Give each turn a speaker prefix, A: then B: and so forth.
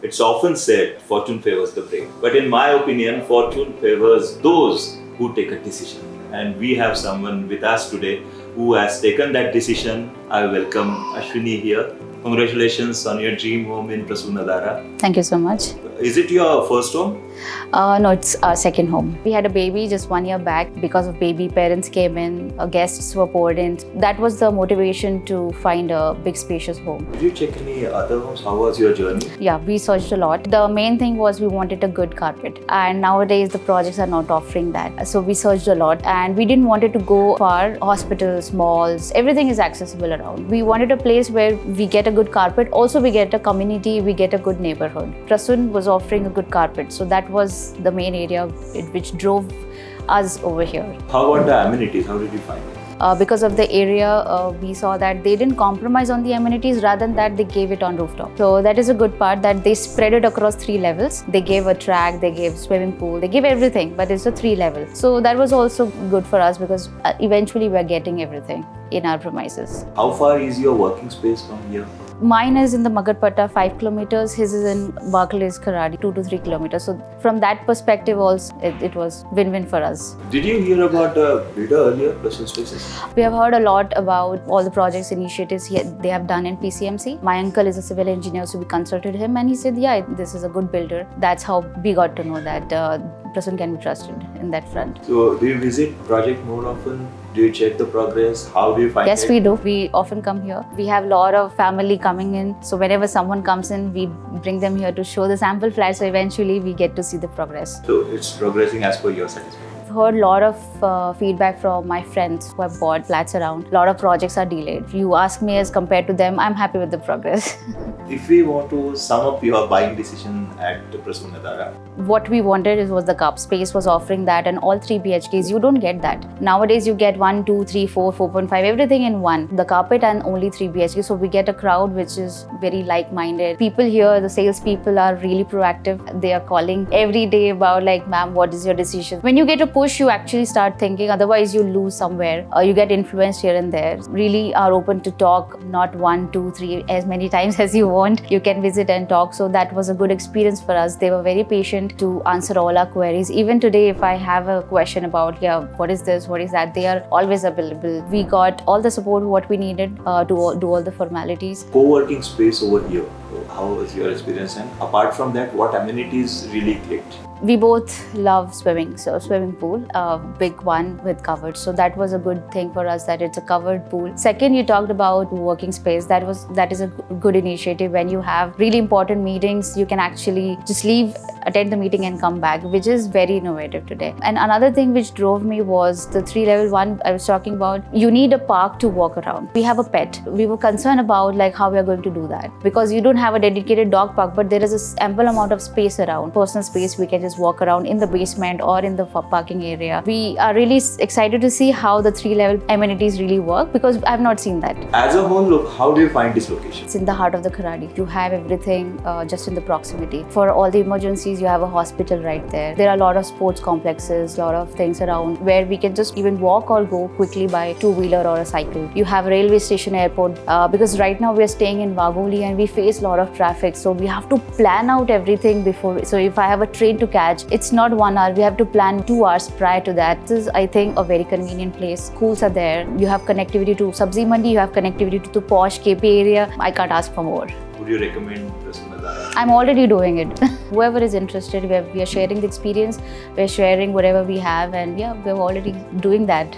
A: It's often said fortune favors the brave. But in my opinion, fortune favors those who take a decision. And we have someone with us today who has taken that decision. I welcome Ashwini here. Congratulations on your dream home in Prasunadara.
B: Thank you so much.
A: Is it your first home?
B: No, it's our second home. We had a baby just 1 year back. Because of baby, parents came in, guests were poured in. That was the motivation to find a big spacious home.
A: Did you check any other homes? How was your journey?
B: Yeah, we searched a lot. The main thing was we wanted a good carpet. And nowadays the projects are not offering that. So we searched a lot and we didn't want it to go far. Hospitals, malls, everything is accessible around. We wanted a place where we get a good carpet. Also we get a community, we get a good neighborhood. Prasun was offering a good carpet. So that was the main area which drove us over here.
A: How about the amenities? How did you find it?
B: Because of the area, we saw that they didn't compromise on the amenities, rather than that they gave it on rooftop. So that is a good part, that they spread it across 3 levels. They gave a track, they gave swimming pool, they gave everything, but it's a 3 level. So that was also good for us because eventually we're getting everything in our premises.
A: How far is your working space from here?
B: Mine is in the Magarpatta 5 kilometers, his is in Barclays Kharadi 2 to 3 kilometers. So from that perspective also, it was win-win for us.
A: Did you hear about the builder earlier, Prasun Spaces?
B: We have heard a lot about all the projects, initiatives they have done in PCMC. My uncle is a civil engineer, so we consulted him and he said, yeah, this is a good builder. That's how we got to know that Prasun can be trusted in that front.
A: So do you visit project more often? Do you check the progress? How do you find it?
B: Yes, we do. We often come here. We have a lot of family coming in. So whenever someone comes in, we bring them here to show the sample flat. So eventually we get to see the progress.
A: So it's progressing as per your satisfaction.
B: I've heard a lot of feedback from my friends who have bought flats around. A lot of projects are delayed. If you ask me as compared to them, I'm happy with the progress.
A: If we want to sum up your buying decision at Prasunadara,
B: what we wanted was the cup. Space was offering that, and all 3 BHKs, you don't get that. Nowadays you get 1, 2, 3, 4, 4.5, everything in one. The carpet and only 3 BHK. So we get a crowd which is very like-minded. People here, the sales people are really proactive. They are calling every day about like, ma'am, what is your decision? When you get a push, you actually start thinking, otherwise you lose somewhere. You get influenced here and there. Really are open to talk, not 1, 2, 3, as many times as you want. You can visit and talk. So that was a good experience for us. They were very patient to answer all our queries. Even today, if I have a question about, what is this, what is that, they are always available. We got all the support what we needed to do all the formalities.
A: co-working space over here, how was your experience? And apart from that, what amenities really clicked?
B: We both love swimming, so swimming pool, a big one with covered. So that was a good thing for us, that it's a covered pool. Second, you talked about working space. That is a good initiative. When you have really important meetings, you can actually just leave, attend the meeting and come back, which is very innovative today. And another thing which drove me was the 3-level one I was talking about. You need a park to walk around. We have a pet. We were concerned about like how we are going to do that, because you don't have a dedicated dog park, but there is an ample amount of space around, personal space. We can just walk around in the basement or in the parking area. We are really excited to see how the 3-level amenities really work, because I've not seen that.
A: As a whole look, how do you find this location?
B: It's in the heart of the Kharadi. You have everything just in the proximity. For all the emergencies, you have a hospital right there. There are a lot of sports complexes, a lot of things around where we can just even walk or go quickly by 2-wheeler or a cycle. You have railway station, airport, because right now we are staying in Wagholi and we face a lot of traffic. So we have to plan out everything before. So if I have a train to catch, it's not 1 hour. We have to plan 2 hours prior to that. This is, I think, a very convenient place. Schools are there. You have connectivity to Sabzi Mandi. You have connectivity to the posh KP area. I can't ask for more.
A: Would you recommend Prasunadara?
B: I'm already doing it. Whoever is interested, we are sharing the experience. We're sharing whatever we have, and we're already doing that.